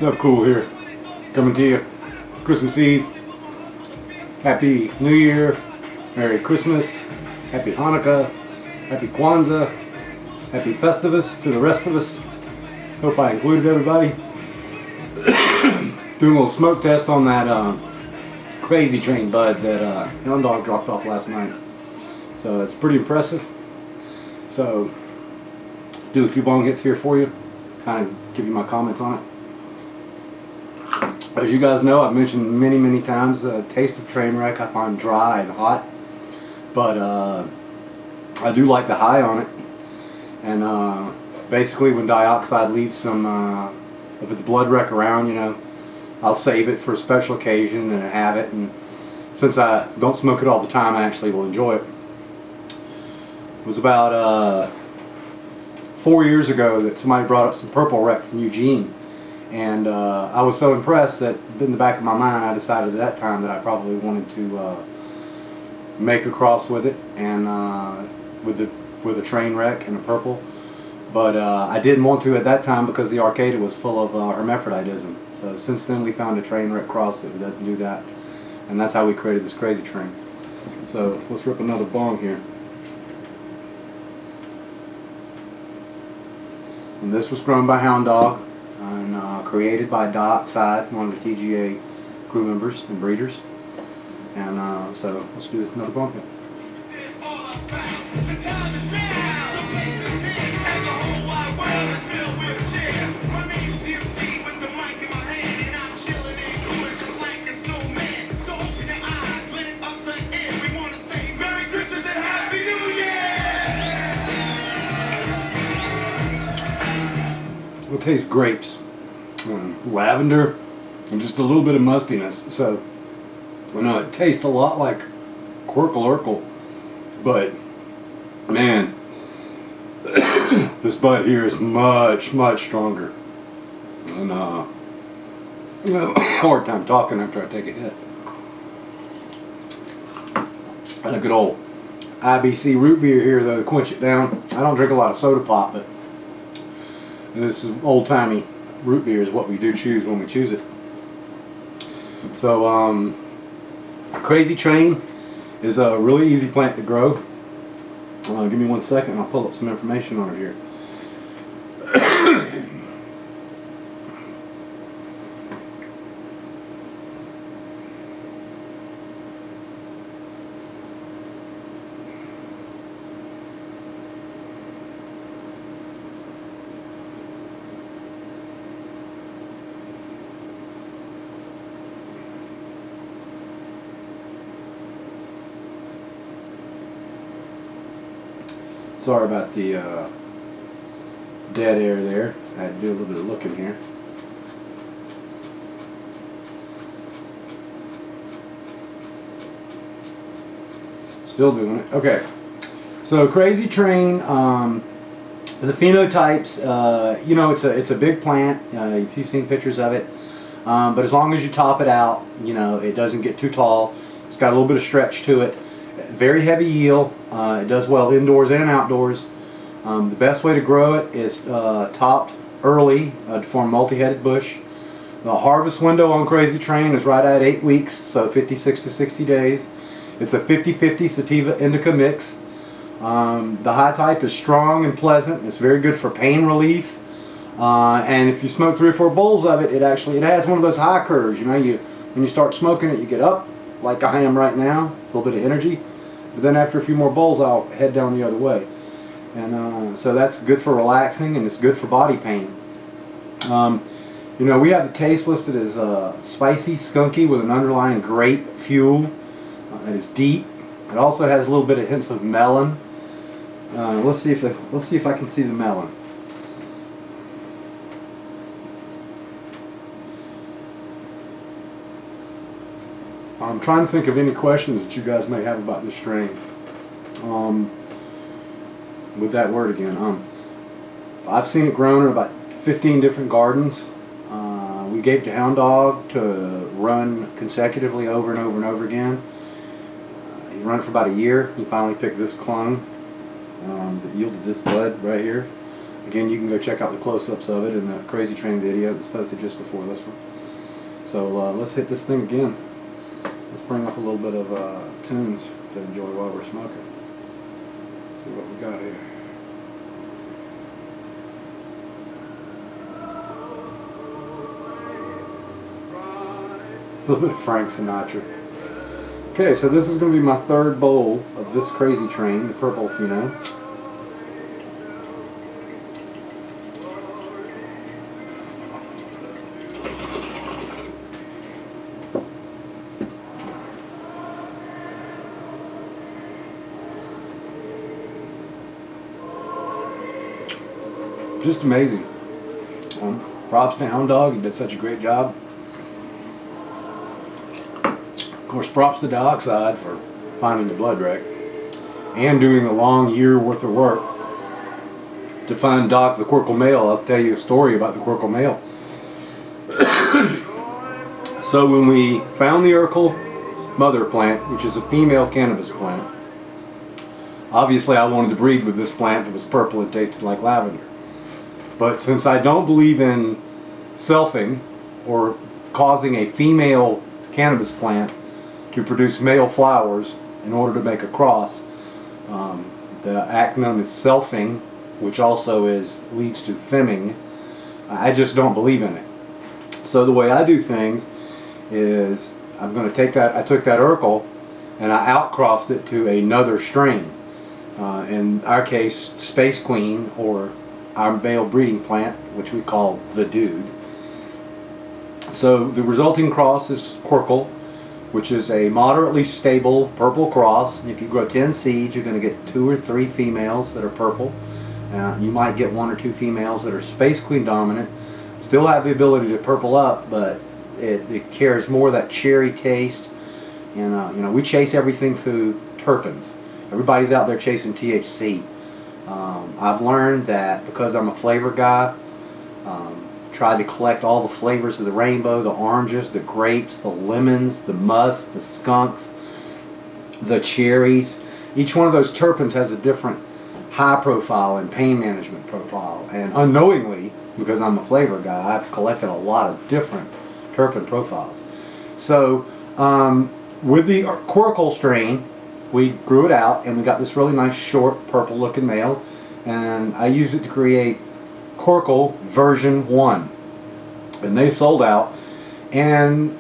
What's up, cool here? Coming to you Christmas Eve. Happy New Year, Merry Christmas, Happy Hanukkah, Happy Kwanzaa, Happy Festivus to the rest of us. Hope I included everybody. Doing a little smoke test on that Qrazy train bud that Hound Dog dropped off last night. So it's pretty impressive. So do a few bong hits here for you, kind of give you my comments on it. As you guys know, I've mentioned many times the taste of Trainwreck I find dry and hot, but I do like the high on it. And basically when dioxide leaves some of the blood wreck around, you know, I'll save it for a special occasion and have it, and since I don't smoke it all the time, I actually will enjoy it. It was about 4 years ago that somebody brought up some purple wreck from Eugene, and I was so impressed that in the back of my mind I decided at that time that I probably wanted to make a cross with it, and with a train wreck and a purple, but I didn't want to at that time because the Arcata was full of hermaphroditism. So since then we found a train wreck cross that doesn't do that, and that's how we created this Qrazy train. So let's rip another bong here. And this was grown by Hound Dog and created by Dioxide, one of the TGA crew members and breeders. And so let's do this another bong hit. It tastes grapes, lavender, and just a little bit of mustiness. So, you know, it tastes a lot like Quirkle Urkel, but man, this bud here is much stronger. And you know, hard time talking after I take a hit. And a good old IBC root beer here though to quench it down. I don't drink a lot of soda pop, but this is old-timey root beer is what we do choose when we choose it. So Qrazy train is a really easy plant to grow. Give me 1 second and I'll pull up some information on it here. Sorry about the dead air there. I had to do a little bit of looking here. Still doing it. Okay. So Qrazy train, the phenotypes, you know, it's a big plant. If you've seen pictures of it, but as long as you top it out, you know, it doesn't get too tall. It's got a little bit of stretch to it. Very heavy yield. It does well indoors and outdoors. The best way to grow it is topped early to form multi-headed bush. The harvest window on Qrazy train is right at 8 weeks, so 56 to 60 days. It's a 50-50 sativa indica mix. The high type is strong and pleasant. It's very good for pain relief. And if you smoke 3 or 4 bowls of it, it has one of those high curves. You know, when you start smoking it, you get up like I am right now, a little bit of energy. But then after a few more bowls, I'll head down the other way. And so that's good for relaxing, and it's good for body pain. You know, we have the taste listed as spicy, skunky with an underlying grape fuel that is deep. It also has a little bit of hints of melon. Let's see if I can see the melon. I'm trying to think of any questions that you guys may have about this strain. With that word again, I've seen it grown in about 15 different gardens. We gave it to Hound Dog to run consecutively over and over again. He ran it for about a year. He finally picked this clone that yielded this bud right here. Again, you can go check out the close-ups of it in the Qrazy Train video that's posted just before this one. So let's hit this thing again. Let's bring up a little bit of tunes to enjoy while we're smoking. See what we got here. A little bit of Frank Sinatra. Okay, so this is going to be my third bowl of this Qrazy Train, the purple pheno. Just amazing. Props to Hound Dog, he did such a great job. Of course, props to Dioxide for finding the blood wreck and doing a long year worth of work to find Doc the Quirkle male. I'll tell you a story about the Quirkle male. So when we found the Urkel mother plant, which is a female cannabis plant, obviously I wanted to breed with this plant that was purple and tasted like lavender. But since I don't believe in selfing or causing a female cannabis plant to produce male flowers in order to make a cross, the act known as selfing, which also leads to femming, I just don't believe in it. So the way I do things is I'm going to take that, I took that Urkel and I outcrossed it to another strain. In our case, Space Queen, or our male breeding plant, which we call the Dude. So the resulting cross is Quirkle, which is a moderately stable purple cross. If you grow 10 seeds, you're going to get 2 or 3 females that are purple. You might get 1 or 2 females that are Space Queen dominant. Still have the ability to purple up, but it carries more of that cherry taste. And you know, we chase everything through terpenes. Everybody's out there chasing THC. I've learned that because I'm a flavor guy, tried to collect all the flavors of the rainbow, the oranges, the grapes, the lemons, the musk, the skunks, the cherries. Each one of those terpenes has a different high profile and pain management profile. And unknowingly, because I'm a flavor guy, I've collected a lot of different terpene profiles. So with the Quirkle strain, we grew it out and we got this really nice short purple looking male, and I used it to create Quirkle version 1, and they sold out. And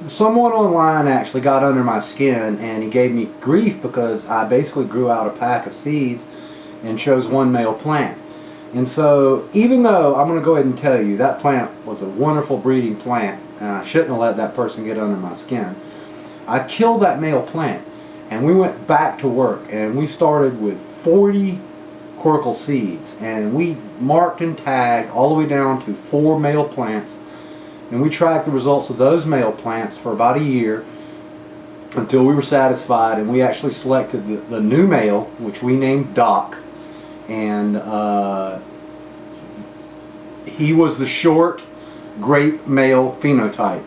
someone online actually got under my skin and he gave me grief because I basically grew out a pack of seeds and chose one male plant. And so even though I'm going to go ahead and tell you that plant was a wonderful breeding plant and I shouldn't have let that person get under my skin, I killed that male plant. And we went back to work and we started with 40 Quirkle seeds, and we marked and tagged all the way down to 4 male plants, and we tracked the results of those male plants for about a year until we were satisfied, and we actually selected the new male, which we named Doc, and he was the short grape male phenotype.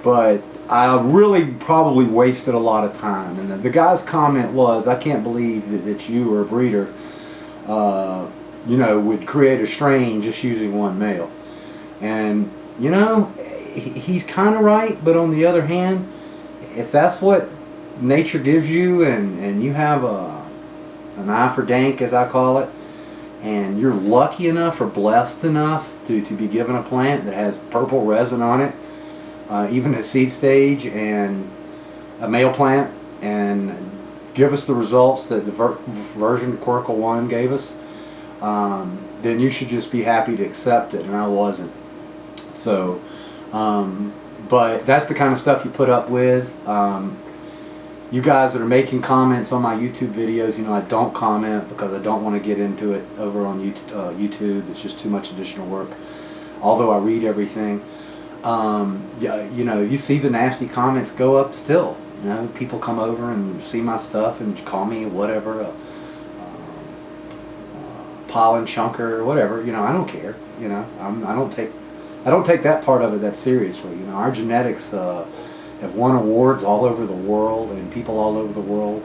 But I really probably wasted a lot of time, and the guy's comment was, I can't believe that you or a breeder you know, would create a strain just using one male. And you know, he's kind of right, but on the other hand, if that's what nature gives you, and you have an eye for dank, as I call it, and you're lucky enough or blessed enough to be given a plant that has purple resin on it, even at seed stage, and a male plant, and give us the results that the version Quirkle 1 gave us, then you should just be happy to accept it, and I wasn't. So, but that's the kind of stuff you put up with. You guys that are making comments on my YouTube videos, you know, I don't comment because I don't want to get into it over on YouTube. It's just too much additional work. Although I read everything, yeah, you know, you see the nasty comments go up still. You know, people come over and see my stuff and call me whatever, pollen chunker or whatever. You know, I don't care. You know, I don't take that part of it that seriously. You know, our genetics have won awards all over the world, and people all over the world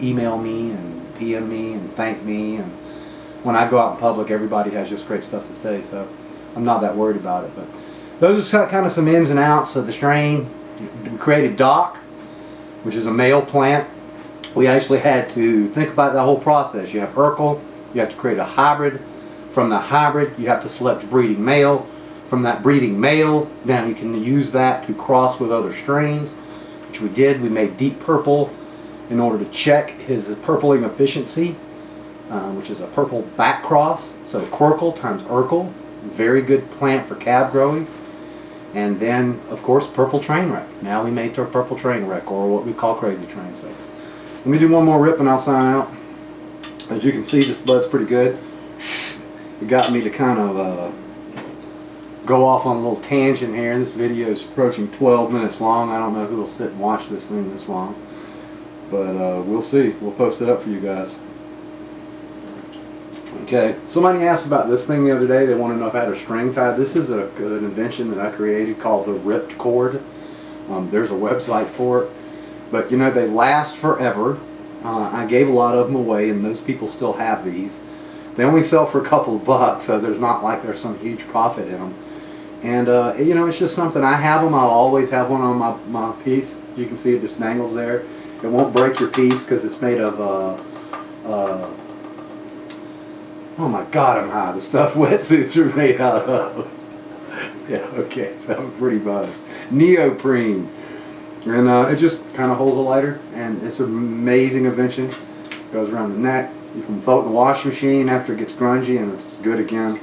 email me and PM me and thank me, and when I go out in public, everybody has just great stuff to say, so I'm not that worried about it. But those are kind of some ins and outs of the strain. We created Doc, which is a male plant. We actually had to think about the whole process. You have Urkel, you have to create a hybrid. From the hybrid, you have to select breeding male. From that breeding male, then you can use that to cross with other strains, which we did. We made Deep Purple in order to check his purpling efficiency, which is a purple back cross. So Quirkle times Urkel, very good plant for cab growing. And then, of course, Purple Trainwreck. Now we made our Purple Trainwreck, or what we call Crazy Train. So let me do one more rip and I'll sign out. As you can see, this bud's pretty good. It got me to kind of go off on a little tangent here. This video is approaching 12 minutes long. I don't know who will sit and watch this thing this long, but we'll see. We'll post it up for you guys. Okay, somebody asked about this thing the other day. They want to know if I had a string tie. This is an invention that I created called the ripped cord. There's a website for it, but you know, they last forever. I gave a lot of them away, and those people still have these. They only sell for a couple of bucks, so there's not like there's some huge profit in them. And you know, it's just something. I have them. I'll always have one on my piece. You can see it just dangles there. It won't break your piece because it's made of oh my God, I'm high. The stuff wetsuits are made out of. Yeah, okay, so I'm pretty buzzed. Neoprene. And it just kind of holds a lighter, and it's an amazing invention. Goes around the neck. You can throw it in the washing machine after it gets grungy, and it's good again.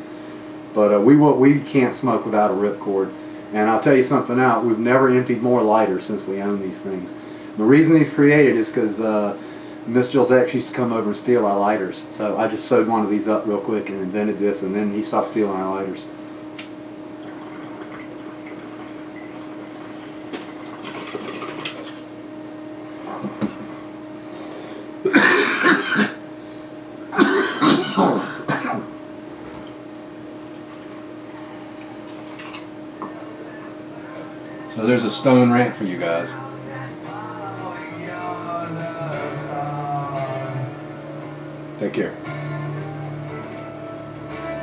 But we can't smoke without a ripcord. And I'll tell you something else. We've never emptied more lighters since we own these things. The reason these created is because Miss Jill's ex used to come over and steal our lighters. So I just sewed one of these up real quick and invented this, and then he stopped stealing our lighters. So there's a stone rant for you guys. Take care.